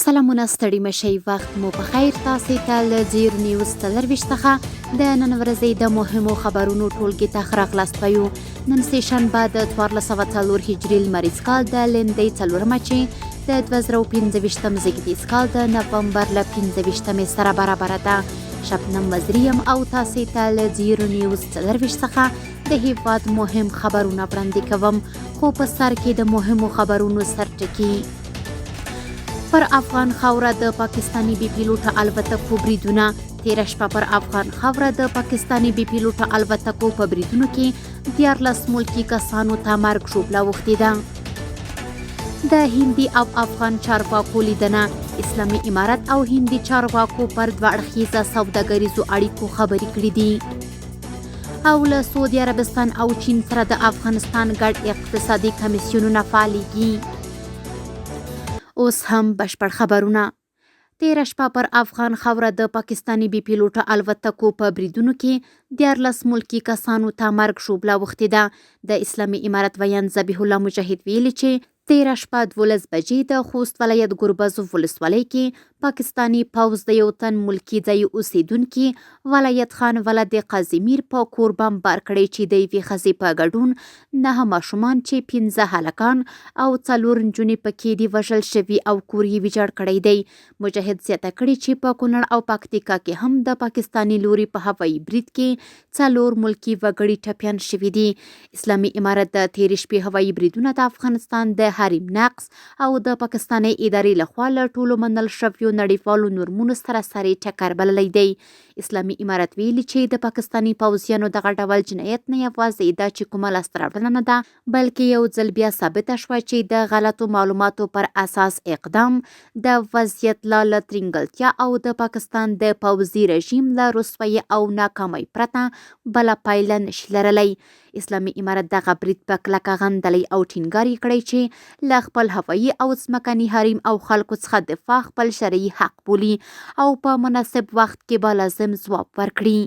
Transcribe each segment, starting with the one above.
سلامونه ستړي مشئ وخت مو په خیر تاسې ته له زیر نیوز 24 څخه د نن ورځې د مهمو خبرونو ټولګې ته ښه راغلاست وایو. نن سه شنبه د 1404 هجري لمریز کال د لندۍ 4مه چې د 2025 زیږدیز کال د نومبر له 15 سره برابره ده. شبنم وزریم او تاسې ته له زیر نیوز 24 څخه د هیواد مهم خبرونه وړاندې کوم، خو په سر کې د مهمو خبرونو سرټکي. پر افغان خاوره د پاکستانی بي پیلوټه الوتکو بریدونه. تیره شپه پر افغان خاوره د پاکستانی بي پیلوټه الوتکو په بریدونو کې 14 ملکي کسانو ته مرګ ژوبله اوښتې ده. د هندي او افغان چارواکو لیدنه. اسلامي امارت او هندي چارواکو پر دوه اړخیزه سوداګریزو اړیکو خبرې کړې دي. او له سعودي عربستان او چین سره د افغانستان ګډ اقتصادي کمیسیونونه فعالېږي. اوس هم بشپړ خبرونه. تیره شپه پر افغان خاوره د پاکستانی بي پیلوټه الوتکو په بریدونو کې 14 ملکي کسانو ته مرګ ژوبله اوښتې ده. د اسلامي امارت ویاند ذبیح الله مجاهد ویلي چې تیره شپه 12 بجې د خوست ولایت ګربزو ولسوالۍ کې پاکستانی پوځ د یو تن ملکي ځای اوسیدونکي ولایت خان ولد قاسمیر په کور بمبار کړی چې د یوې ښځې په ګډون 9 ماشومان چې 15 هلکان او 4 نجونې پکې دي وژل شوي او کور یې ویجاړ کړی دی. مجاهد زیاته کړې چې په کونړ او پکتیکا کې هم د پاکستانی لوري په هوایي برید کې 4 ملکي وګړي ټپیان شوي دي. اسلامي امارت د تیرې شپې هوایي بریدونه د افغانستان د حریم نقض او د پاکستاني ادارې لخوا له ټولو منل شویو نړیوالو نورمونو سره سرې ټکر بللی دی. اسلامي امارت ویلي چې د پاکستاني پوځیانو دغه ډول جنایت نه یوازې دا چې کومه لاسته راوړنه نه ده، بلکې یو ځل بیا ثابته شوه چې د غلطو معلوماتو پر اساس اقدام د وضعیت له ترینګلتیا او د پاکستان د پوځي رژیم له رسوایي او ناکامۍ پرته بله پایله نشي لرلی. اسلامي امارت دغه برید په کلکه غندلی او ټینګار یې کړی چې له خپل هوایي او ځمکني حریم او خلکو څخه دفاع خپل شرعي حق بولي او په مناسب وخت کې به لازم ځواب ورکړي.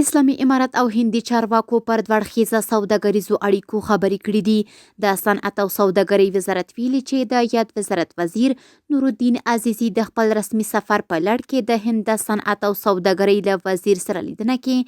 اسلامي امارت او هندي چارواکو پر دوه اړخیزه سوداګریزو اړیکو خبرې کړې دي. د صنعت او سوداګرۍ وزارت ویلي چې د یاد وزارت وزیر نورالدین عزیزي د خپل رسمي سفر په لړ کې د هند د صنعت او سوداګرۍ له وزیر سره لیدنه کې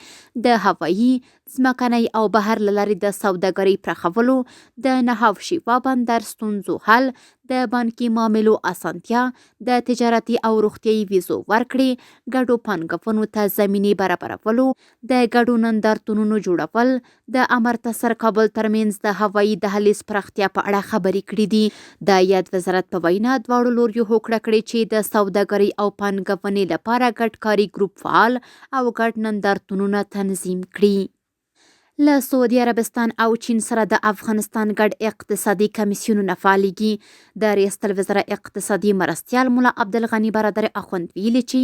د هوایي، ځمکنۍ او بهر له لارې د سوداګرۍ پراخولو، د نهاو شیوا بندر ستونزو حل، د بانکي معاملو اسانتیا، د تجارتي او روغتیايي ویزو ورکړې، ګډو پانګونو ته زمینې برابرولو، د ګډو نندارتونونو جوړول، د امرتسر کابل ترمنځ د هوایي دهلیز پراختیا په اړه خبرې کړې دي. د یاد وزارت په وینا دواړو لوریو هوکړه کړې چې د سوداګرۍ او پانګونې لپاره ګډ کاري ګروپ فعال او ګډ نندارتونونه تنظیم کړي. له سعودي عربستان او چین سره د افغانستان ګډ اقتصادي کمیسیونونه فعالېږي. د ریاست الوزرا اقتصادي مرستیال ملا عبدالغني برادر اخوند ویلي چې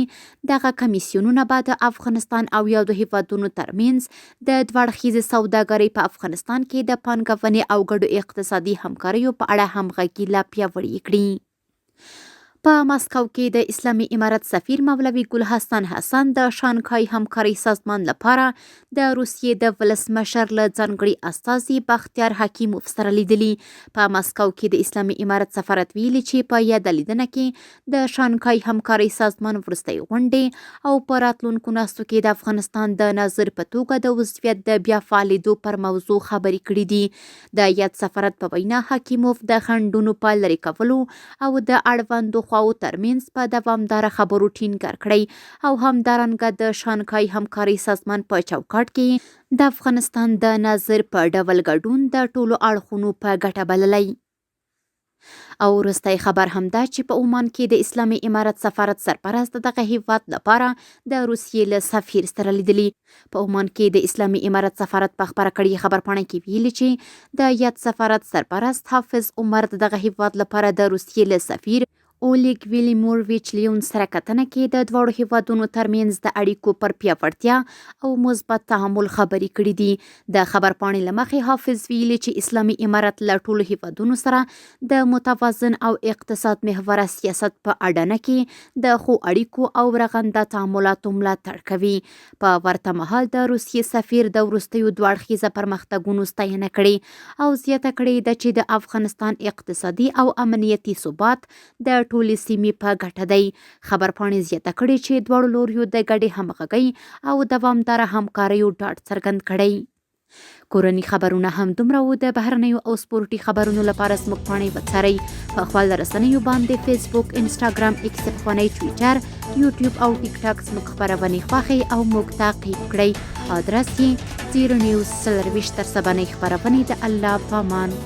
دغه کمیسیونونه به د افغانستان او یادو هیوادونو ترمنځ د دوه اړخیزې سوداګرۍ په افغانستان کې د پانګونې او ګډو اقتصادي همکاریو په اړه همغږي لا پیاوړې کړي. په مسکو کې د اسلامي امارت سفیر مولوي ګل حسن د شانګهای همکارۍ سازمان لپاره د روسیې د ولسمشر له ځانګړي استازي بختیار حکیموف سره لیدلي. په مسکو کې د اسلامي امارت سفارت ویلي چې په یاده لیدنه کې د شانګهای همکارۍ سازمان وروستۍ غونډې او په راتلونکو ناستو کې د افغانستان د ناظر په توګه د عضویت د بیا فعالېدو پر موضوع خبرې کړې دي. د یاد سفارت په وینا حکیموف د خنډونو په لرې کولو او د اړوندو خواو ترمنځ په دوامداره خبرو ټینګار کړی او همدارنګه د شانګهای همکارۍ سازمان په چوکاټ کې د افغانستان د ناظر په ډول ګډون د ټولو اړخونو په ګټه بللی. او وروستی خبر همدا چې په عمان کې د اسلامي امارت سفارت سرپرست دغه هیواد لپاره د روسیې له سفیر سره لیدلي. په عمان کې د اسلامي امارت سفارت په خبره کړي خبرپاڼه کې ویلي چې د یاد سفارت سرپرست حافظ عمر دغه هیواد لپاره د روسیې له سفیر اولیګ ویلیمورویچ لیون سره کتنه کې د دواړو هیوادونو ترمنځ د اړیکو پر پیاوړتیا او مثبت تعامل خبرې کړې دي. د خبرپاڼې له مخې حافظ ویلي چې اسلامي امارت له ټولو هیوادونو سره د متوازن او اقتصاد محوره سیاست په اډانه کې د ښو اړیکو او رغنده تعاملاتو ملاتړ کوي. په ورته مهال د روسیې سفیر د وروستیو دوه اړخیزه پرمختګونو ستاینه کړې او زیاته کړې ده چې د افغانستان اقتصادي او امنیتي ثبات د ټولې سیمې په ګټه دی. خبرپاڼې زیاته کړې چې دواړو لوریو د ګډې همغږۍ او دوامداره همکاریو ډاډ څرګند کړی. کورني خبرونه هم دومره وو. د بهرنیو او سپورټي خبرونو لپاره زموږ پاڼې وڅارئ په خپل رسنیو باندې فیسبوک، انسټاګرام، ایکس پخوانی ټویټر، یوټیوب او ټیک ټاک زموږ خپرونې خوښئ او موږ تعقیب کړئ. ادرس یې 0 نیوز 24 تر سبانۍ خپرونې. د الله په امان.